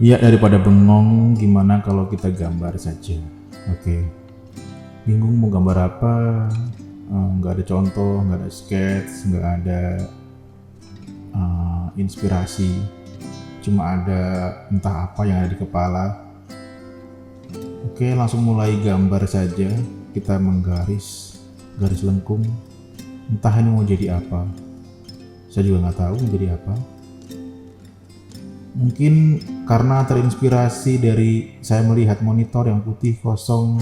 Ya, daripada bengong, gimana kalau kita gambar saja? Oke. Bingung mau gambar apa? Nggak ada contoh, nggak ada sketch, nggak ada inspirasi. Cuma ada entah apa yang ada di kepala. Oke, langsung mulai gambar saja. Kita menggaris garis lengkung. Entah ini mau jadi apa. Saya juga nggak tahu mau jadi apa. Mungkin karena terinspirasi dari saya melihat monitor yang putih kosong,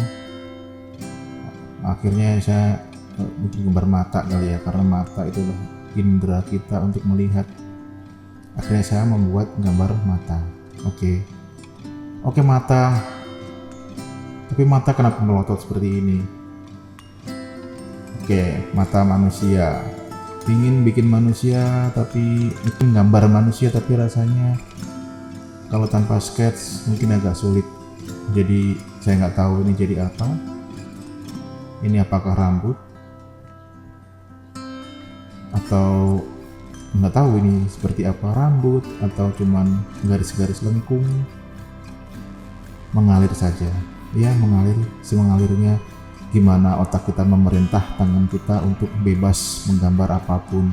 akhirnya saya bikin gambar mata kali ya, karena mata itulah indera kita untuk melihat. Akhirnya saya membuat gambar mata. Oke, mata. Tapi mata kenapa melotot seperti ini? Oke, mata manusia. Ingin bikin manusia, tapi bikin gambar manusia, tapi rasanya kalau tanpa sketch mungkin agak sulit. Jadi saya nggak tahu ini jadi apa. Ini apakah rambut? Atau nggak tahu ini seperti apa, rambut atau cuman garis-garis lengkung. Mengalir saja. Ya, mengalir, semengalirnya gimana otak kita memerintah tangan kita untuk bebas menggambar apapun.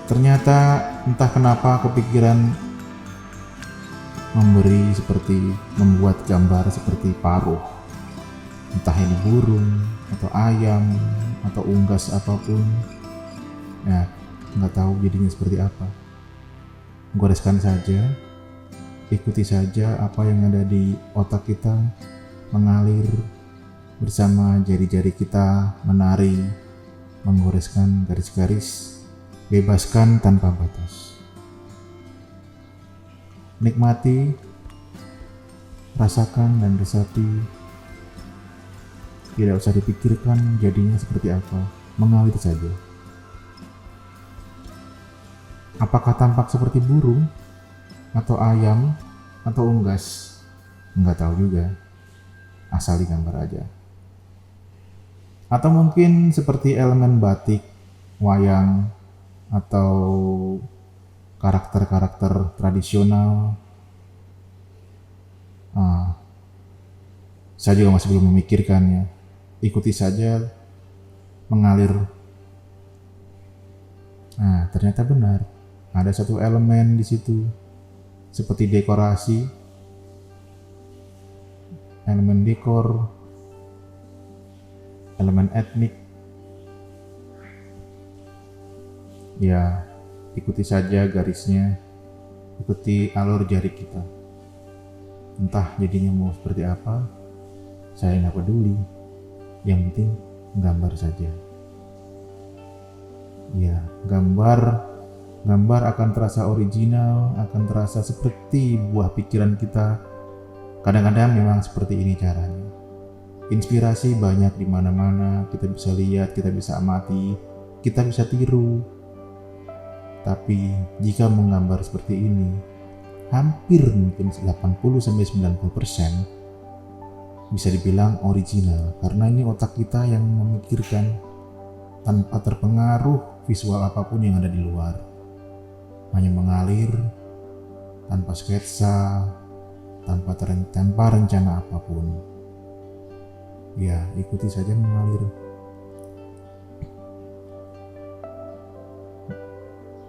Ternyata entah kenapa kepikiran membuat gambar seperti paruh. Entah ini burung atau ayam atau unggas apapun. Ya, nggak tahu jadinya seperti apa. Goreskan saja, ikuti saja apa yang ada di otak kita mengalir bersama jari-jari kita menari, menggoreskan garis-garis. Bebaskan tanpa batas. Nikmati, rasakan dan resapi. Tidak usah dipikirkan jadinya seperti apa. Mengalir saja. Apakah tampak seperti burung? Atau ayam? Atau unggas? Nggak tahu juga. Asal digambar aja. Atau mungkin seperti elemen batik, wayang, atau karakter-karakter tradisional. Saya juga masih belum memikirkannya. Ikuti saja, mengalir. Ternyata benar. Ada satu elemen di situ, seperti dekorasi, elemen dekor, elemen etnik. Ya, ikuti saja garisnya, ikuti alur jari kita. Entah jadinya mau seperti apa, saya nggak peduli. Yang penting gambar saja. Ya, gambar akan terasa original, akan terasa seperti buah pikiran kita. Kadang-kadang memang seperti ini caranya. Inspirasi banyak di mana-mana, kita bisa lihat, kita bisa amati, kita bisa tiru. Tapi jika menggambar seperti ini, hampir mungkin 80-90% bisa dibilang original, karena ini otak kita yang memikirkan tanpa terpengaruh visual apapun yang ada di luar. Hanya mengalir tanpa sketsa, tanpa rencana apapun. Ya, ikuti saja mengalir.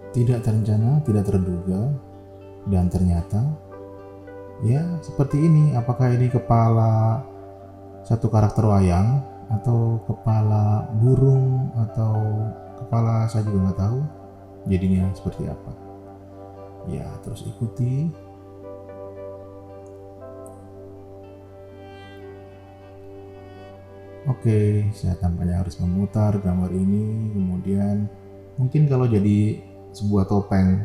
Tidak terencana, tidak terduga, dan ternyata ya seperti ini. Apakah ini kepala satu karakter wayang, atau kepala burung, atau kepala saya juga nggak tahu jadinya seperti apa. Ya, terus ikuti. Oke, saya tampaknya harus memutar gambar ini. Kemudian mungkin kalau jadi sebuah topeng,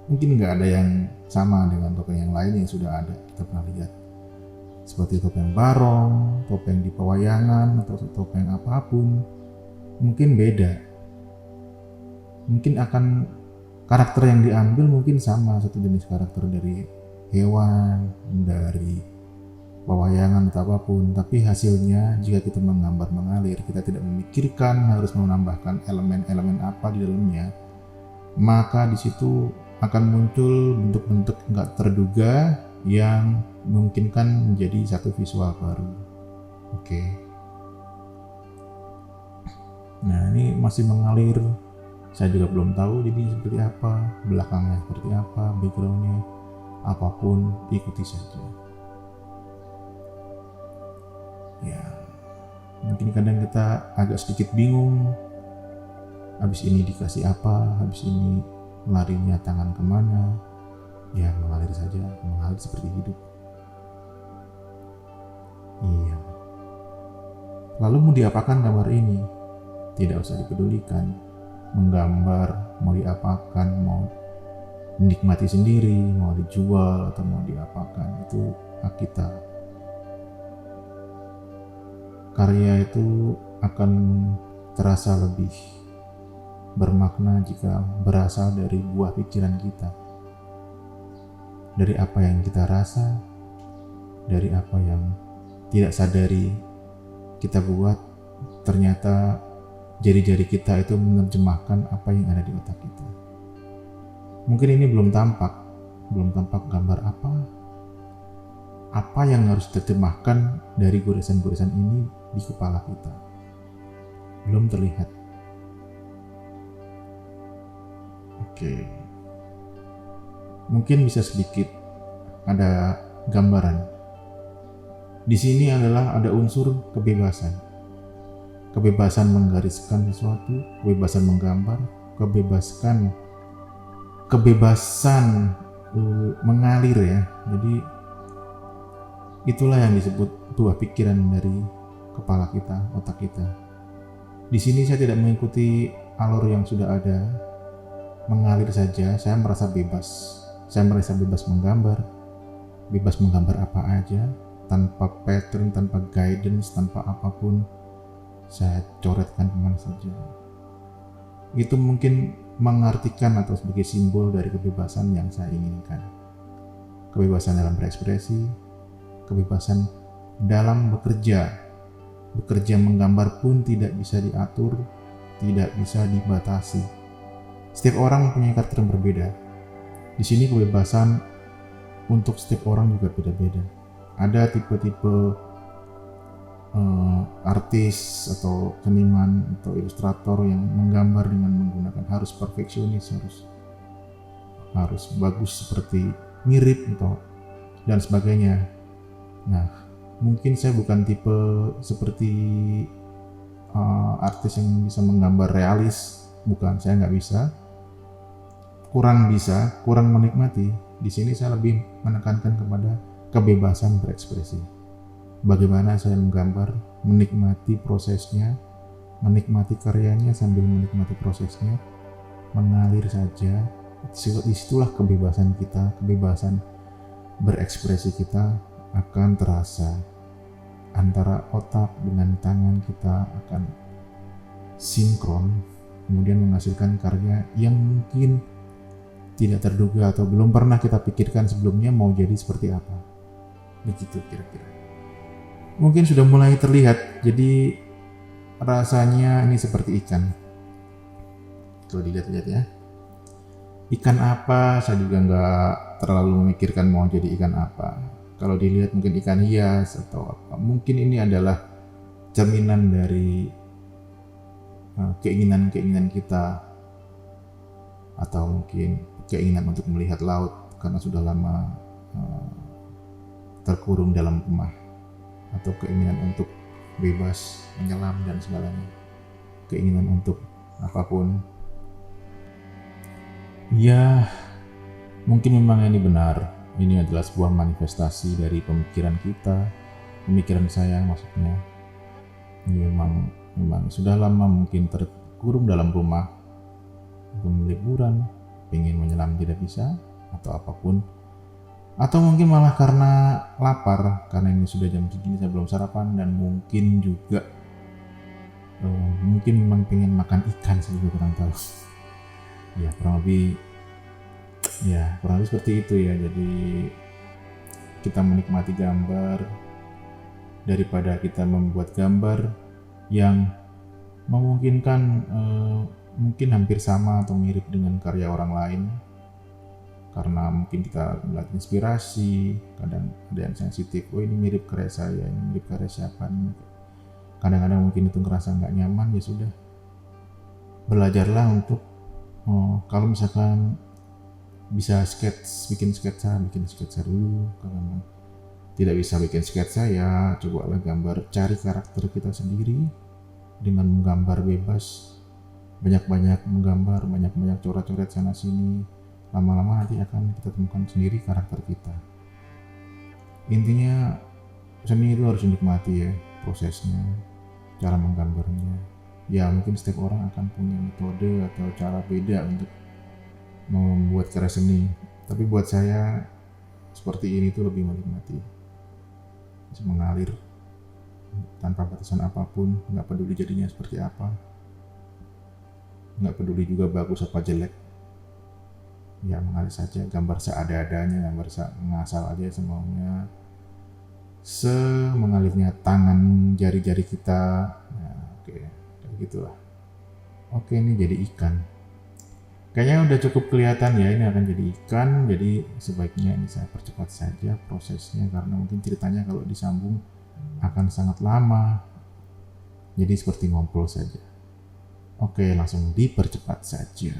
mungkin nggak ada yang sama dengan topeng yang lain yang sudah ada, kita pernah lihat. Seperti topeng barong, topeng di pewayangan, atau topeng apapun, mungkin beda. Mungkin akan karakter yang diambil mungkin sama, satu jenis karakter dari hewan, dari pewayangan atau apapun, tapi hasilnya jika kita menggambar mengalir, kita tidak memikirkan harus menambahkan elemen-elemen apa di dalamnya, maka di situ akan muncul bentuk-bentuk nggak terduga yang memungkinkan menjadi satu visual baru. Oke. Nah, ini masih mengalir. Saya juga belum tahu jadi seperti apa, belakangnya seperti apa, backgroundnya, apapun ikuti saja. Ya, mungkin kadang kita agak sedikit bingung. Habis ini dikasih apa, habis ini larinya tangan kemana. Ya, mengalir saja, mengalir seperti hidup. Iya. Lalu mau diapakan gambar ini? Tidak usah dipedulikan. Menggambar, mau diapakan, mau menikmati sendiri, mau dijual atau mau diapakan, itu hak kita. Karya itu akan terasa lebih bermakna jika berasal dari buah pikiran kita, dari apa yang kita rasa, dari apa yang tidak sadari kita buat. Ternyata jari-jari kita itu menerjemahkan apa yang ada di otak kita. Mungkin ini belum tampak gambar apa yang harus diterjemahkan dari goresan-goresan ini di kepala kita. Belum terlihat. Oke. Mungkin bisa sedikit ada gambaran. Di sini ada unsur kebebasan. Kebebasan menggariskan sesuatu, kebebasan menggambar, kebebasan mengalir ya. Jadi itulah yang disebut buah pikiran dari kepala kita, otak kita. Di sini saya tidak mengikuti alur yang sudah ada, mengalir saja. Saya merasa bebas. Saya merasa bebas menggambar apa aja, tanpa pattern, tanpa guidance, tanpa apapun. Saya coretkan kemana saja. Itu mungkin mengartikan atau sebagai simbol dari kebebasan yang saya inginkan. Kebebasan dalam berekspresi, kebebasan dalam bekerja. Bekerja menggambar pun tidak bisa diatur, tidak bisa dibatasi. Setiap orang mempunyai karakter yang berbeda. Di sini kebebasan untuk setiap orang juga beda-beda. Ada tipe-tipe artis atau seniman atau ilustrator yang menggambar dengan menggunakan harus perfeksionis, harus bagus seperti mirip atau dan sebagainya. Nah, mungkin saya bukan tipe seperti artis yang bisa menggambar realis, bukan, saya nggak bisa, kurang menikmati. Di sini saya lebih menekankan kepada kebebasan berekspresi. Bagaimana saya menggambar, menikmati prosesnya, menikmati karyanya sambil menikmati prosesnya, mengalir saja. Disitulah kebebasan kita, kebebasan berekspresi kita akan terasa. Antara otak dengan tangan kita akan sinkron, kemudian menghasilkan karya yang mungkin tidak terduga atau belum pernah kita pikirkan sebelumnya mau jadi seperti apa. Begitu kira-kira. Mungkin sudah mulai terlihat, jadi rasanya ini seperti ikan. Tuh dilihat-lihat ya. Ikan apa, saya juga nggak terlalu memikirkan mau jadi ikan apa. Kalau dilihat mungkin ikan hias atau apa. Mungkin ini adalah cerminan dari keinginan-keinginan kita, atau mungkin keinginan untuk melihat laut karena sudah lama terkurung dalam rumah, atau keinginan untuk bebas menyelam dan segalanya, keinginan untuk apapun. Ya, mungkin memang ini benar. Ini adalah sebuah manifestasi dari pemikiran kita, pemikiran saya maksudnya. Ini memang sudah lama mungkin terkurung dalam rumah, liburan, pengen menyelam tidak bisa, atau apapun. Atau mungkin malah karena lapar, karena ini sudah jam segini saya belum sarapan, dan mungkin juga mungkin memang pengen makan ikan, saya juga kurang tahu. Ya kurang lebih seperti itu ya. Jadi kita menikmati gambar daripada kita membuat gambar yang memungkinkan mungkin hampir sama atau mirip dengan karya orang lain. karena mungkin kita melihat inspirasi. Kadang ada yang sensitif, oh ini mirip karya saya, ini mirip karya siapa nih. Kadang-kadang mungkin itu ngerasa nggak nyaman, ya sudah, belajarlah untuk kalau misalkan bisa bikin sketsa dulu. Kalau memang tidak bisa bikin sketsa, ya cobalah gambar, cari karakter kita sendiri dengan menggambar bebas, banyak-banyak menggambar, banyak-banyak coret-coret sana sini. Lama-lama nanti akan kita temukan sendiri karakter kita. Intinya seni itu harus dinikmati ya, prosesnya, cara menggambarnya. Ya mungkin setiap orang akan punya metode atau cara beda untuk membuat karya seni, tapi buat saya seperti ini tuh lebih menikmati, bisa mengalir tanpa batasan apapun, nggak peduli jadinya seperti apa, nggak peduli juga bagus apa jelek, ya mengalir saja, gambar seadanya, gambar ngasal aja semaunya, semengalirnya tangan jari-jari kita. Nah, oke, kayak gitulah. Oke, ini jadi ikan. Kayaknya udah cukup kelihatan ya, ini akan jadi ikan. Jadi sebaiknya ini saya percepat saja prosesnya, karena mungkin ceritanya kalau disambung akan sangat lama. Jadi seperti ngobrol saja. Oke, langsung dipercepat saja.